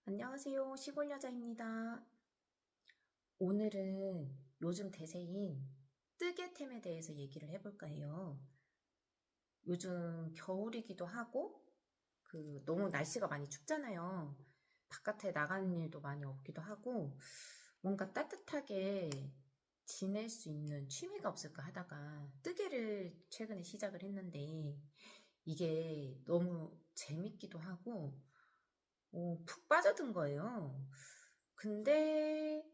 안녕하세요. 시골 여자입니다. 오늘은 요즘 대세인 뜨개템에 대해서 얘기를 해볼까 해요. 요즘 겨울이기도 하고, 너무 날씨가 많이 춥잖아요. 바깥에 나가는 일도 많이 없기도 하고, 뭔가 따뜻하게 지낼 수 있는 취미가 없을까 하다가 뜨개를 최근에 시작을 했는데, 이게 너무 재밌기도 하고, 푹 빠져든 거예요. 근데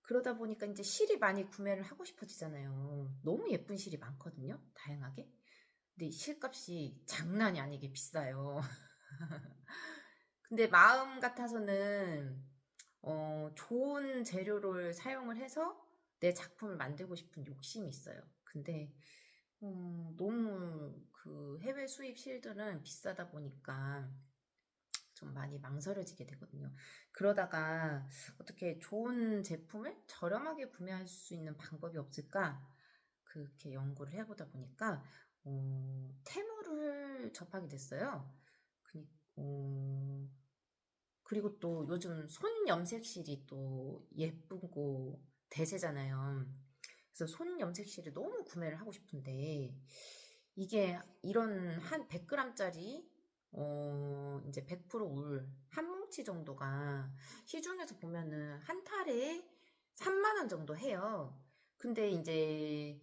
그러다 보니까 이제 실이 많이 구매를 하고 싶어지잖아요. 너무 예쁜 실이 많거든요. 다양하게. 근데 이 실값이 장난이 아니게 비싸요. 근데 마음 같아서는 좋은 재료를 사용을 해서 내 작품을 만들고 싶은 욕심이 있어요. 근데 너무 해외 수입 실들은 비싸다 보니까 좀 많이 망설여지게 되거든요. 그러다가 어떻게 좋은 제품을 저렴하게 구매할 수 있는 방법이 없을까? 그렇게 연구를 해보다 보니까 테무를 접하게 됐어요. 그니, 어, 그리고 또 요즘 손 염색실이 또 예쁘고 대세잖아요. 그래서 손 염색실을 너무 구매를 하고 싶은데 이게 이런 한 100g짜리 이제 100%울 한 뭉치 정도가 시중에서 보면은 한 탈에 3만 원 정도 해요. 근데 이제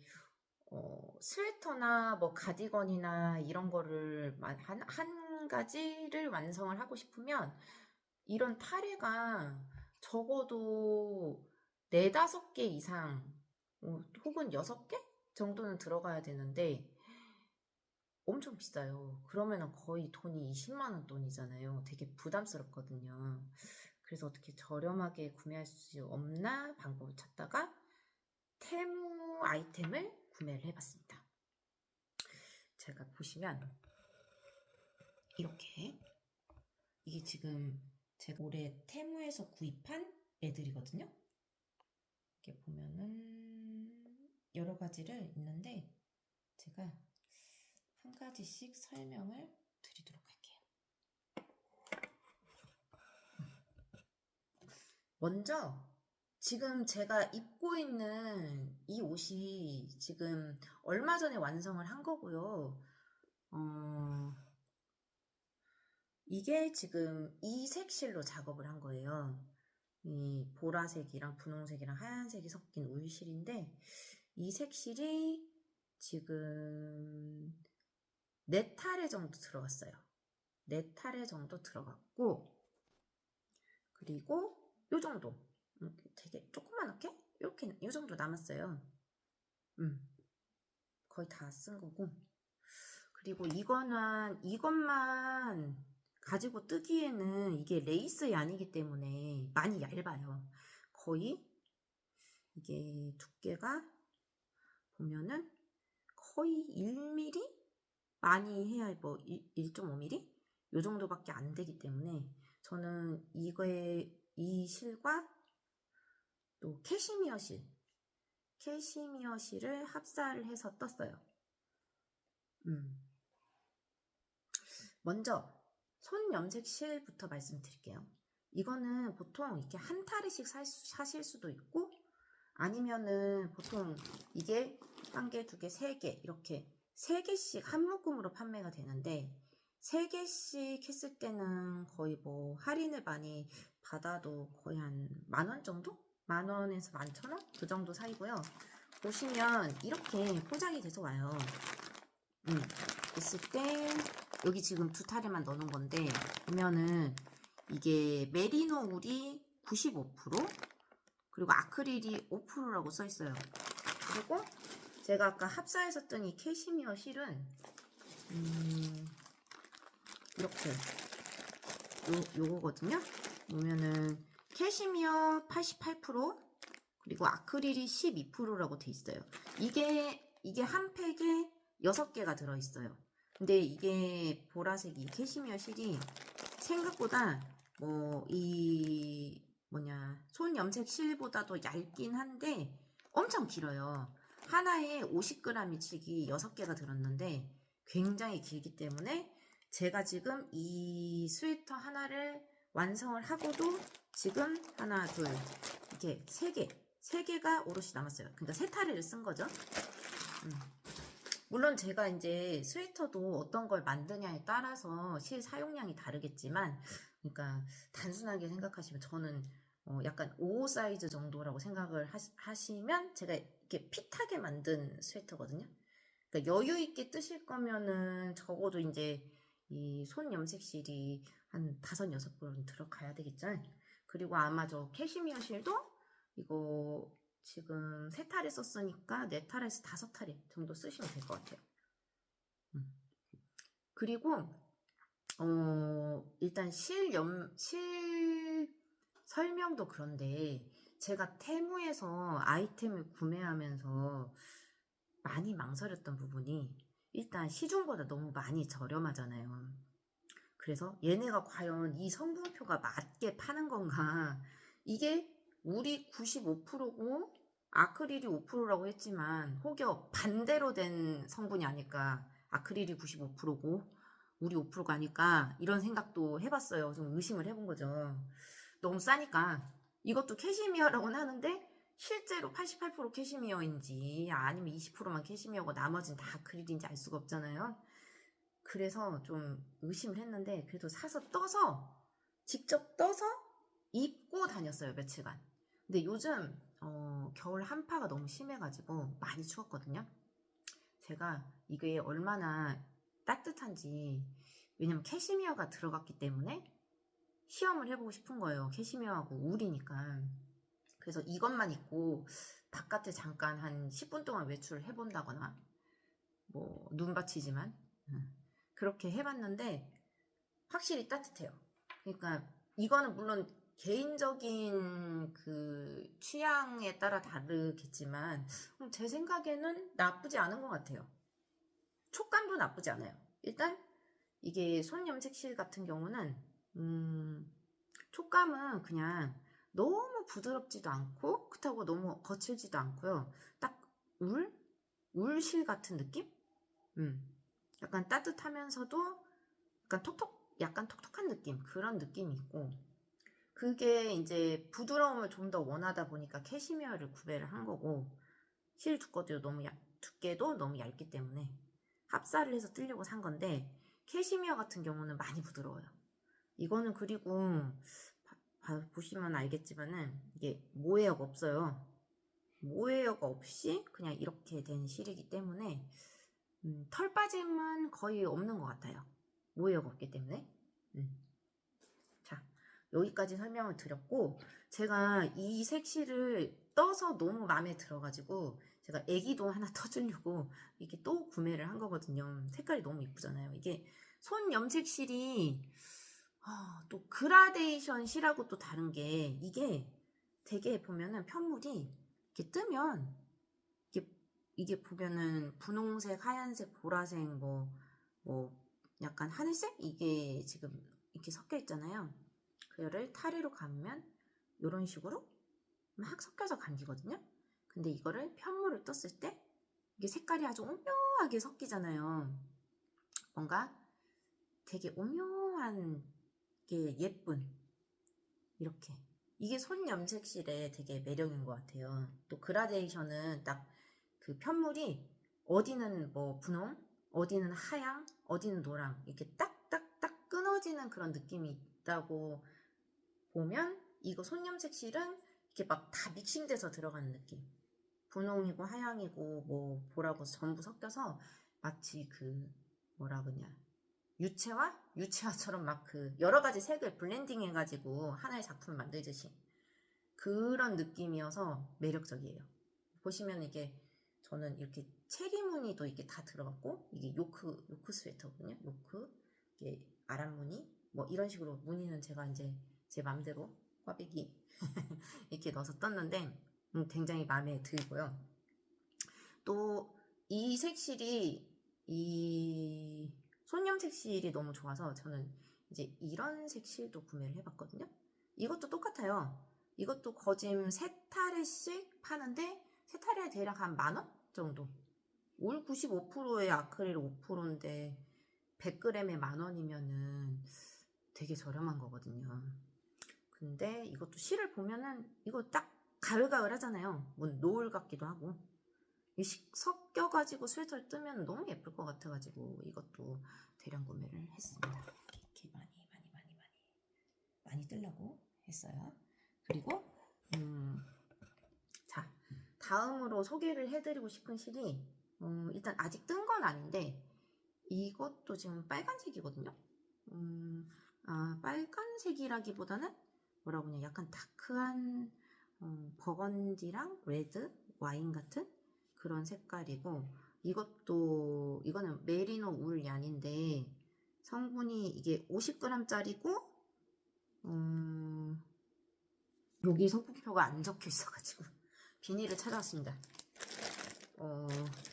스웨터나 뭐 가디건이나 이런 거를 한 가지를 완성을 하고 싶으면 이런 타래가 적어도 4-5개 이상 혹은 6개 정도는 들어가야 되는데 엄청 비싸요. 그러면은 거의 돈이 20만 원 돈이잖아요. 되게 부담스럽거든요. 그래서 어떻게 저렴하게 구매할 수 없나 방법을 찾다가 테무 아이템을 구매를 해봤습니다. 제가 보시면 이렇게 이게 지금 제가 올해 테무에서 구입한 애들이거든요. 이렇게 보면은 여러 가지를 있는데 제가 한 가지씩 설명을 드리도록 할게요. 먼저 지금 제가 입고 있는 이 옷이 지금 얼마 전에 완성을 한 거고요. 이게 지금 이 색실로 작업을 한 거예요. 이 보라색이랑 분홍색이랑 하얀색이 섞인 울실인데 이 색실이 지금 4타래 정도 들어갔어요. 4타래 정도 들어갔고 그리고 요 정도 되게 조그만하게 이렇게 요 정도 남았어요. 거의 다 쓴 거고 그리고 이것만 가지고 뜨기에는 이게 레이스 얀이기 때문에 많이 얇아요. 거의 이게 두께가 보면은 거의 1mm? 많이 해야 뭐 1.5mm? 요 정도밖에 안 되기 때문에 저는 이 실과 또 캐시미어 실을 합사를 해서 떴어요. 먼저 손 염색 실부터 말씀드릴게요. 이거는 보통 이렇게 한 타래씩 사실 수도 있고 아니면은 보통 이게 한 개, 두 개, 세 개 이렇게 3개씩 한 묶음으로 판매가 되는데 3개씩 했을 때는 거의 뭐 할인을 많이 받아도 거의 한 10,000원 정도? 10,000원에서 11,000원? 그 정도 사이고요. 보시면 이렇게 포장이 돼서 와요. 있을 때 여기 지금 2타래만 넣어놓은 건데 보면은 이게 메리노 울이 95% 그리고 아크릴이 5%라고 써있어요. 그리고 제가 아까 합사했었던 이 캐시미어 실은 이렇게 요거거든요. 보면은 캐시미어 88% 그리고 아크릴이 12%라고 돼 있어요. 이게 한 팩에 6개가 들어있어요. 근데 이게 보라색 이 캐시미어 실이 생각보다 손 염색 실보다도 얇긴 한데 엄청 길어요. 하나에 50g이치기 6개가 들었는데 굉장히 길기 때문에 제가 지금 이 스웨터 하나를 완성을 하고도 지금 하나, 둘, 이렇게 세 개가 오롯이 남았어요. 그러니까 세 타리를 쓴 거죠. 물론 제가 이제 스웨터도 어떤 걸 만드냐에 따라서 실 사용량이 다르겠지만, 그러니까 단순하게 생각하시면 저는 약간 5 사이즈 정도라고 생각을 하시면 제가 이렇게 핏하게 만든 스웨터거든요. 그러니까 여유 있게 뜨실 거면은 적어도 이제 이 손 염색실이 한 5, 6번 들어가야 되겠죠. 그리고 아마 저 캐시미어 실도 이거 지금 3타리 썼으니까 4타리에서 5타리 정도 쓰시면 될 것 같아요. 그리고 일단 실 설명도 그런데 제가 테무에서 아이템을 구매하면서 많이 망설였던 부분이 일단 시중보다 너무 많이 저렴하잖아요. 그래서 얘네가 과연 이 성분표가 맞게 파는 건가? 이게 우리 95%고 아크릴이 5%라고 했지만 혹여 반대로 된 성분이 아닐까? 아크릴이 95%고 우리 5%가 아닐까? 이런 생각도 해봤어요. 좀 의심을 해본 거죠. 너무 싸니까. 이것도 캐시미어라고는 하는데 실제로 88% 캐시미어인지 아니면 20%만 캐시미어고 나머지는 다 아크릴인지 알 수가 없잖아요. 그래서 좀 의심을 했는데 그래도 사서 떠서 직접 떠서 입고 다녔어요, 며칠간. 근데 요즘 겨울 한파가 너무 심해가지고 많이 추웠거든요. 제가 이게 얼마나 따뜻한지, 왜냐면 캐시미어가 들어갔기 때문에 시험을 해보고 싶은 거예요. 캐시미어하고 울이니까. 그래서 이것만 입고 바깥에 잠깐 한 10분 동안 외출을 해본다거나, 뭐 눈 받치지만 그렇게 해봤는데 확실히 따뜻해요. 그러니까 이거는 물론 개인적인 그 취향에 따라 다르겠지만 제 생각에는 나쁘지 않은 것 같아요. 촉감도 나쁘지 않아요. 일단 이게 손 염색실 같은 경우는 촉감은 그냥 너무 부드럽지도 않고 그렇다고 너무 거칠지도 않고요. 딱 울실 같은 느낌? 약간 따뜻하면서도 약간 톡톡한 느낌, 그런 느낌이 있고, 그게 이제 부드러움을 좀 더 원하다 보니까 캐시미어를 구매를 한 거고, 실 두께도 너무 얇기 때문에 합사를 해서 뜨려고 산 건데, 캐시미어 같은 경우는 많이 부드러워요. 이거는 그리고 보시면 알겠지만은 이게 모헤어가 없어요. 모헤어가 없이 그냥 이렇게 된 실이기 때문에 털 빠짐은 거의 없는 것 같아요. 모헤어가 없기 때문에. 자, 여기까지 설명을 드렸고, 제가 이 색실을 떠서 너무 마음에 들어가지고 제가 애기도 하나 터주려고 이렇게 또 구매를 한 거거든요. 색깔이 너무 이쁘잖아요. 이게 손 염색실이 또 그라데이션 실하고 또 다른 게, 이게 되게 보면은 편물이 이렇게 뜨면 이게 보면은 분홍색, 하얀색, 보라색, 뭐 약간 하늘색? 이게 지금 이렇게 섞여 있잖아요. 그거를 타리로 감으면 이런 식으로 막 섞여서 감기거든요. 근데 이거를 편물을 떴을 때 이게 색깔이 아주 오묘하게 섞이잖아요. 뭔가 되게 오묘한 게 예쁜, 이렇게. 이게 손 염색실의 되게 매력인 것 같아요. 또 그라데이션은 딱 그 편물이 어디는 뭐 분홍, 어디는 하양, 어디는 노랑, 이렇게 딱딱딱 끊어지는 그런 느낌이 있다고 보면, 이거 손 염색실은 이렇게 막 다 믹싱돼서 들어가는 느낌. 분홍이고 하양이고 뭐 보라고 전부 섞여서 마치 그 뭐라 그러냐, 유채화처럼 막 그 여러 가지 색을 블렌딩 해가지고 하나의 작품을 만들듯이 그런 느낌이어서 매력적이에요. 보시면 이게 저는 이렇게 체리 무늬도 이게 다 들어갔고, 이게 요크 스웨터거든요. 요크, 이게 아랍 무늬, 뭐 이런 식으로 무늬는 제가 이제 제 맘대로 꽈배기 이렇게 넣어서 떴는데 굉장히 마음에 들고요. 또 이 색실이, 이 손염 색실이 너무 좋아서 저는 이제 이런 색실도 구매를 해봤거든요. 이것도 똑같아요. 이것도 거짐 3타리씩 파는데 3타리에 대략 한 10,000원 정도. 울 95%에 아크릴 5%인데 100g에 10,000원이면은 되게 저렴한 거거든요. 근데 이것도 실을 보면은 이거 딱 가을가을 하잖아요. 뭐 노을 같기도 하고. 이 섞여가지고 스웨터를 뜨면 너무 예쁠 것 같아가지고 이것도 대량 구매를 했습니다. 이렇게 많이 뜨려고 했어요. 그리고 자, 다음으로 소개를 해드리고 싶은 실이 일단 아직 뜬 건 아닌데 이것도 지금 빨간색이거든요. 빨간색이라기보다는 뭐라고 하냐, 약간 다크한 버건디랑 레드, 와인 같은 그런 색깔이고, 이거는 메리노 울 얀인데 성분이 이게 50g짜리고 여기 성분표가 안 적혀 있어가지고 비닐을 찾아왔습니다.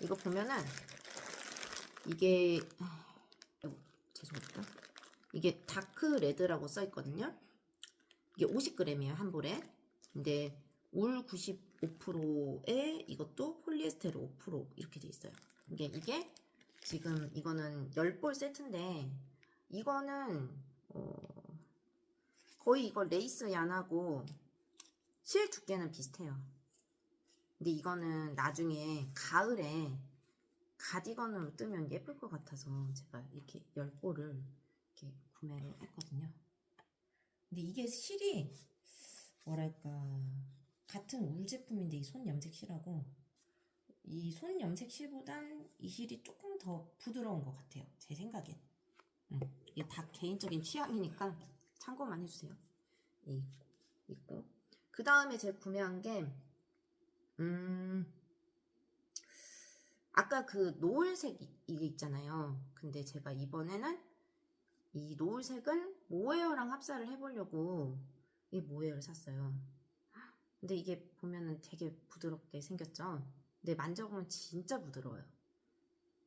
이거 보면은 이게 죄송합니다. 이게 다크 레드라고 써 있거든요. 이게 50g이에요, 한 볼에. 근데 울 95%에 이것도 폴리에스테르 5% 이렇게 돼 있어요. 이게 지금 이거는 10볼 세트인데 이거는 거의 이거 레이스 얀하고 실 두께는 비슷해요. 근데 이거는 나중에 가을에 가디건으로 뜨면 예쁠 것 같아서 제가 이렇게 10볼을 이렇게 구매를 했거든요. 근데 이게 실이 뭐랄까 같은 울 제품인데 이 손 염색 실하고 이 손 염색 실보단 이 실이 조금 더 부드러운 것 같아요, 제 생각엔. 이게 다 개인적인 취향이니까 참고만 해주세요. 있고 그 다음에 제가 구매한 게 아까 그 노을색 이게 있잖아요. 근데 제가 이번에는 이 노을색은 모헤어랑 합사를 해보려고 이 모헤어를 샀어요. 근데 이게 보면은 되게 부드럽게 생겼죠. 근데 만져보면 진짜 부드러워요.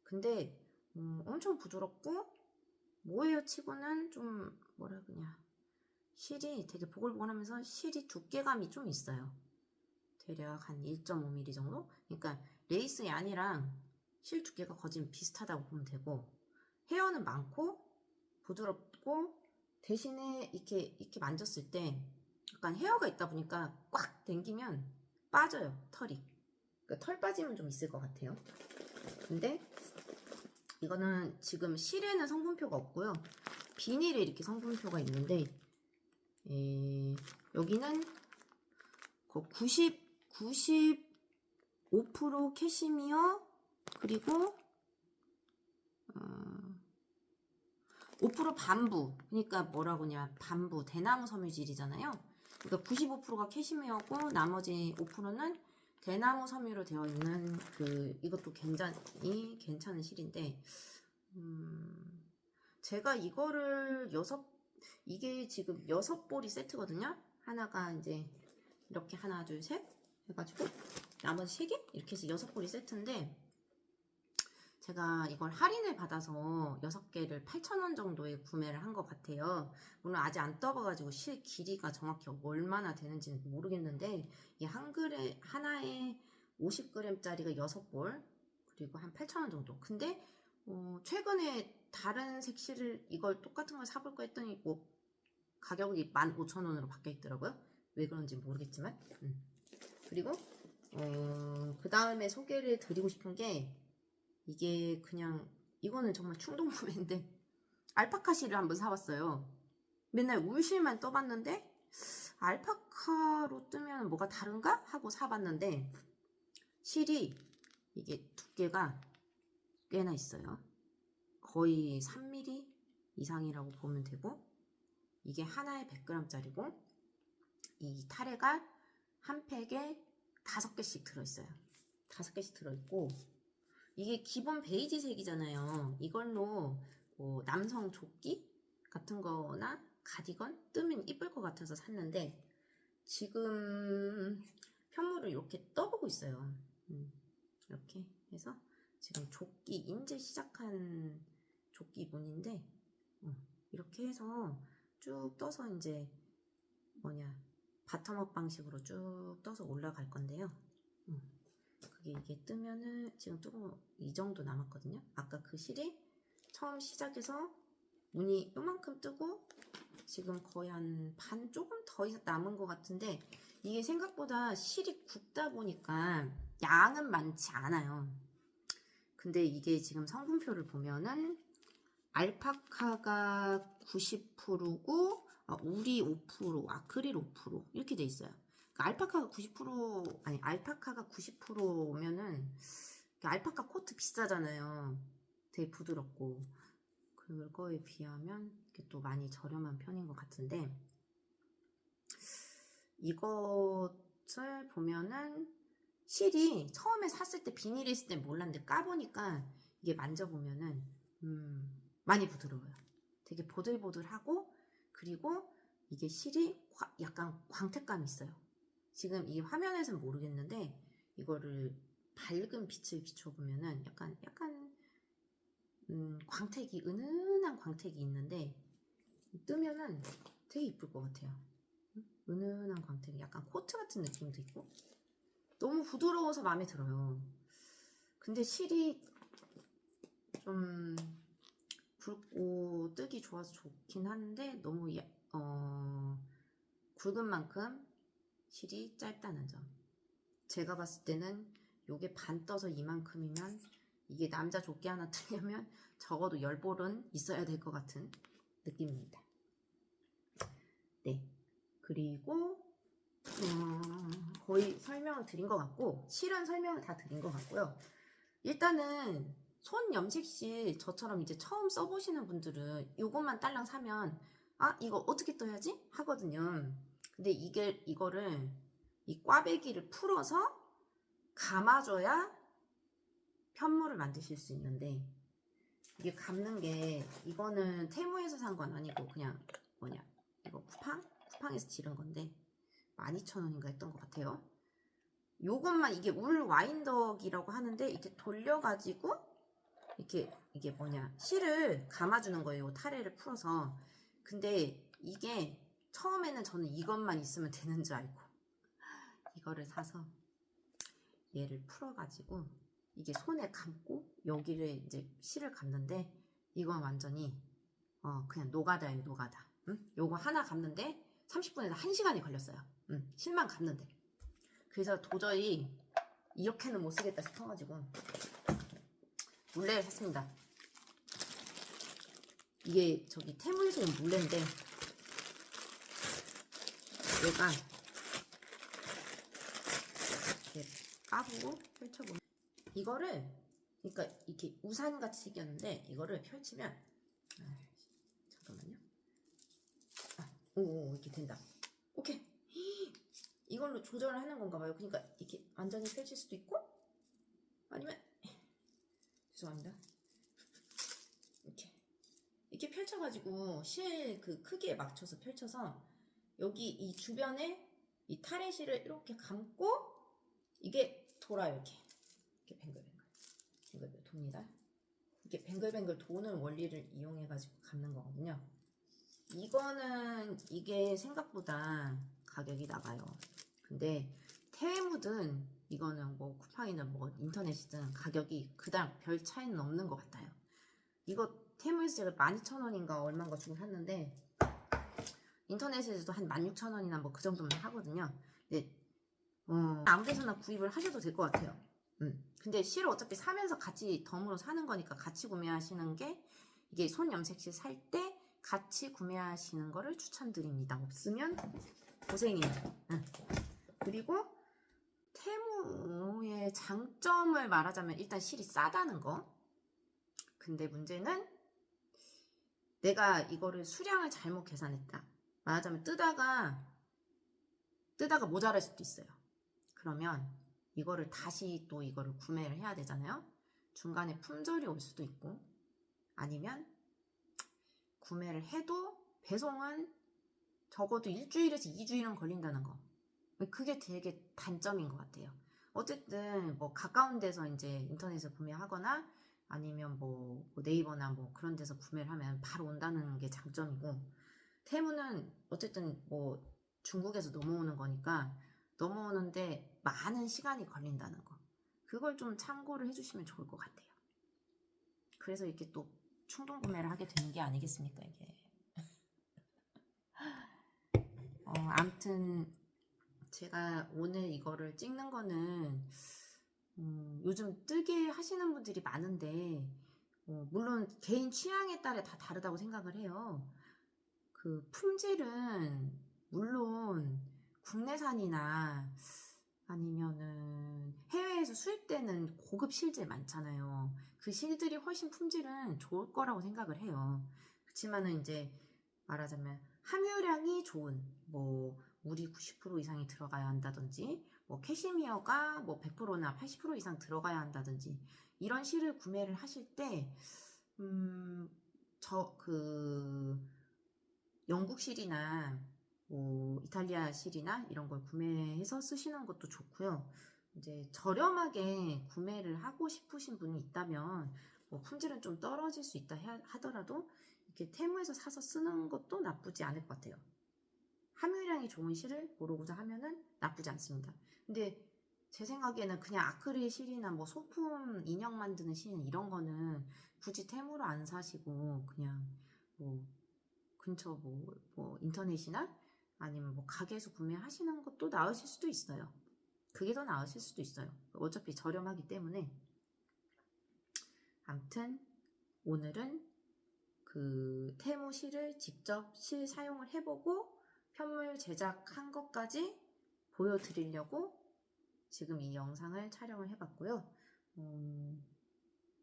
근데 엄청 부드럽고 모헤어 치고는 좀 뭐라 그러냐, 실이 되게 보글보글하면서 실이 두께감이 좀 있어요. 대략 한 1.5mm 정도? 그러니까 레이스 얀이랑 실 두께가 거진 비슷하다고 보면 되고, 헤어는 많고 부드럽고 대신에 이렇게 만졌을 때 약간 헤어가 있다 보니까 꽉 당기면 빠져요, 털이. 그러니까 털 빠짐은 좀 있을 것 같아요. 근데 이거는 지금 실에는 성분표가 없고요. 비닐에 이렇게 성분표가 있는데 여기는 95% 캐시미어 그리고 5% 밤부, 그러니까 뭐라고 하냐, 밤부 대나무 섬유질이잖아요. 그러니까 95%가 캐시미어고 나머지 5%는 대나무 섬유로 되어 있는 이것도 굉장히 괜찮은 실인데 제가 이거를 이게 지금 6볼이 세트거든요. 하나가 이제 이렇게 하나 둘 셋 해가지고 나머지 3개 이렇게 해서 6볼이 세트인데 제가 이걸 할인을 받아서 6개를 8,000원 정도에 구매를 한 것 같아요. 물론 아직 안 떠봐가지고 실 길이가 정확히 얼마나 되는지는 모르겠는데 이 하나에 50g짜리가 6볼 그리고 한 8,000원 정도. 근데 최근에 다른 색실을 이걸 똑같은 걸 사볼까 했더니 뭐 가격이 15,000원으로 바뀌어 있더라고요. 왜 그런지 모르겠지만. 그리고 그 다음에 소개를 드리고 싶은 게 이게 그냥 이거는 정말 충동 구매인데 알파카 실을 한번 사봤어요. 맨날 울실만 떠봤는데 알파카로 뜨면 뭐가 다른가 하고 사봤는데 실이 이게 두께가 꽤나 있어요. 거의 3mm 이상이라고 보면 되고 이게 하나에 100g짜리고 이 타레가 한 팩에 5개씩 들어있어요. 5개씩 들어있고 이게 기본 베이지색이잖아요. 이걸로 뭐 남성 조끼 같은 거나 가디건 뜨면 이쁠 것 같아서 샀는데 지금 편물을 이렇게 떠보고 있어요. 이렇게 해서 지금 조끼 인제 시작한 조끼 무늬인데 이렇게 해서 쭉 떠서 이제 바텀업 방식으로 쭉 떠서 올라갈 건데요. 이게 뜨면은 지금 뜨고 이 정도 남았거든요. 아까 그 실이 처음 시작해서 무늬 요만큼 뜨고 지금 거의 한 반 조금 더 이상 남은 것 같은데 이게 생각보다 실이 굵다 보니까 양은 많지 않아요. 근데 이게 지금 성분표를 보면은 알파카가 90%고 우리 5%, 아크릴 5% 이렇게 돼 있어요. 그러니까 알파카가 90% 아니 알파카가 90%면은 알파카 코트 비싸잖아요. 되게 부드럽고 그거에 비하면 이게 또 많이 저렴한 편인 것 같은데 이것을 보면은 실이 처음에 샀을 때 비닐에 있을 때 몰랐는데 까보니까 이게 만져보면은 많이 부드러워요. 되게 보들보들하고 그리고 이게 실이 약간 광택감이 있어요. 지금 이 화면에서는 모르겠는데 이거를 밝은 빛을 비춰보면은 약간 광택이 은은한 광택이 있는데 뜨면은 되게 이쁠 것 같아요. 은은한 광택이 약간 코트 같은 느낌도 있고 너무 부드러워서 마음에 들어요. 근데 실이 좀 굵고 뜨기 좋아서 좋긴 한데 너무 굵은 만큼 실이 짧다는 점. 제가 봤을 때는 요게 반 떠서 이만큼이면 이게 남자 조끼 하나 뜨려면 적어도 10볼은 있어야 될 것 같은 느낌입니다. 네. 그리고 거의 설명을 드린 것 같고 실은 설명을 다 드린 것 같고요. 일단은 손 염색실 저처럼 이제 처음 써보시는 분들은 이것만 딸랑 사면 이거 어떻게 떠야지? 하거든요. 근데 이거를 이 꽈배기를 풀어서 감아줘야 편물을 만드실 수 있는데 이게 감는 게 이거는 테무에서 산 건 아니고 그냥 이거 쿠팡에서 지른 건데 12,000원인가 했던 것 같아요. 요것만 이게 울 와인덕이라고 하는데 이렇게 돌려가지고 이게 실을 감아주는 거예요. 타레를 풀어서. 근데 이게 처음에는 저는 이것만 있으면 되는 줄 알고 이거를 사서 얘를 풀어가지고 이게 손에 감고 여기를 이제 실을 감는데 이건 완전히 그냥 노가다예요. 노가다. 요거 하나 감는데 30분에서 1시간이 걸렸어요. 실만 감는데. 그래서 도저히 이렇게는 못 쓰겠다 싶어가지고 물레를 샀습니다. 이게 저기 테무에서 온 물레인데 얘가 이렇게 까보고 펼쳐보면 이거를 그러니까 이렇게 우산같이 생겼는데 이거를 펼치면 잠깐만요. 오 이렇게 된다. 오케이. 이걸로 조절을 하는 건가 봐요. 그러니까 이렇게 완전히 펼칠 수도 있고 아니면 죄송합니다. 이렇게 펼쳐가지고 실 그 크기에 맞춰서 펼쳐서 여기 이 주변에 이 타레실을 이렇게 감고 이게 돌아요. 이렇게 뱅글뱅글 돕니다. 이게 뱅글뱅글 도는 원리를 이용해가지고 감는 거거든요. 이게 생각보다 가격이 나가요. 근데 테무든 이거는 뭐 쿠팡이든 뭐 인터넷이든 가격이 그다음 별 차이는 없는 것 같아요. 이거 테무에서 제가 12,000원인가 얼마인가 주고 샀는데 인터넷에서도 한 16,000원이나 뭐 그 정도면 하거든요. 근데 아무 데서나 구입을 하셔도 될 것 같아요. 근데 실을 어차피 사면서 같이 덤으로 사는 거니까 같이 구매하시는 게 이게 손 염색실 살 때 같이 구매하시는 거를 추천드립니다. 없으면 고생이에요. 그리고 테무의 장점을 말하자면 일단 실이 싸다는 거. 근데 문제는 내가 이거를 수량을 잘못 계산했다. 말하자면 뜨다가 모자랄 수도 있어요. 그러면 이거를 다시 또 이거를 구매를 해야 되잖아요. 중간에 품절이 올 수도 있고 아니면 구매를 해도 배송은 적어도 1주일에서 2주일은 걸린다는 거. 그게 되게 단점인 것 같아요. 어쨌든 뭐 가까운 데서 이제 인터넷에서 구매하거나 아니면 뭐 네이버나 뭐 그런 데서 구매를 하면 바로 온다는 게 장점이고 테무는 어쨌든 뭐 중국에서 넘어오는 거니까 넘어오는데 많은 시간이 걸린다는 거. 그걸 좀 참고를 해주시면 좋을 것 같아요. 그래서 이렇게 또 충동 구매를 하게 되는 게 아니겠습니까, 이게. 아무튼 제가 오늘 이거를 찍는 거는 요즘 뜨개 하시는 분들이 많은데 물론 개인 취향에 따라 다 다르다고 생각을 해요. 그 품질은 물론 국내산이나 아니면은 해외에서 수입되는 고급 실들 많잖아요. 그 실들이 훨씬 품질은 좋을 거라고 생각을 해요. 그렇지만은 이제 말하자면 함유량이 좋은 뭐 물이 90% 이상이 들어가야 한다든지 뭐 캐시미어가 뭐 100%나 80% 이상 들어가야 한다든지 이런 실을 구매를 하실 때 저 그 영국 실이나 뭐 이탈리아 실이나 이런 걸 구매해서 쓰시는 것도 좋고요. 이제 저렴하게 구매를 하고 싶으신 분이 있다면 뭐 품질은 좀 떨어질 수 있다 하더라도 이렇게 테무에서 사서 쓰는 것도 나쁘지 않을 것 같아요. 함유량이 좋은 실을 고르고자 하면은 나쁘지 않습니다. 근데 제 생각에는 그냥 아크릴 실이나 뭐 소품 인형 만드는 실 이런 거는 굳이 테무로 안 사시고 그냥 뭐 근처 뭐 인터넷이나 아니면 뭐 가게에서 구매하시는 것도 나으실 수도 있어요. 그게 더 나으실 수도 있어요. 어차피 저렴하기 때문에. 암튼 오늘은 그 테무 실을 직접 실 사용을 해보고 편물 제작한 것까지 보여드리려고 지금 이 영상을 촬영을 해봤고요.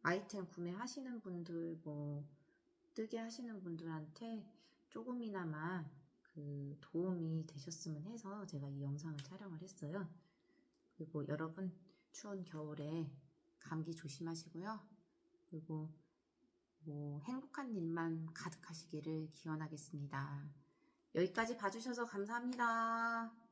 아이템 구매하시는 분들, 뭐 뜨개 하시는 분들한테 조금이나마 그 도움이 되셨으면 해서 제가 이 영상을 촬영을 했어요. 그리고 여러분 추운 겨울에 감기 조심하시고요. 그리고 뭐 행복한 일만 가득하시기를 기원하겠습니다. 여기까지 봐주셔서 감사합니다.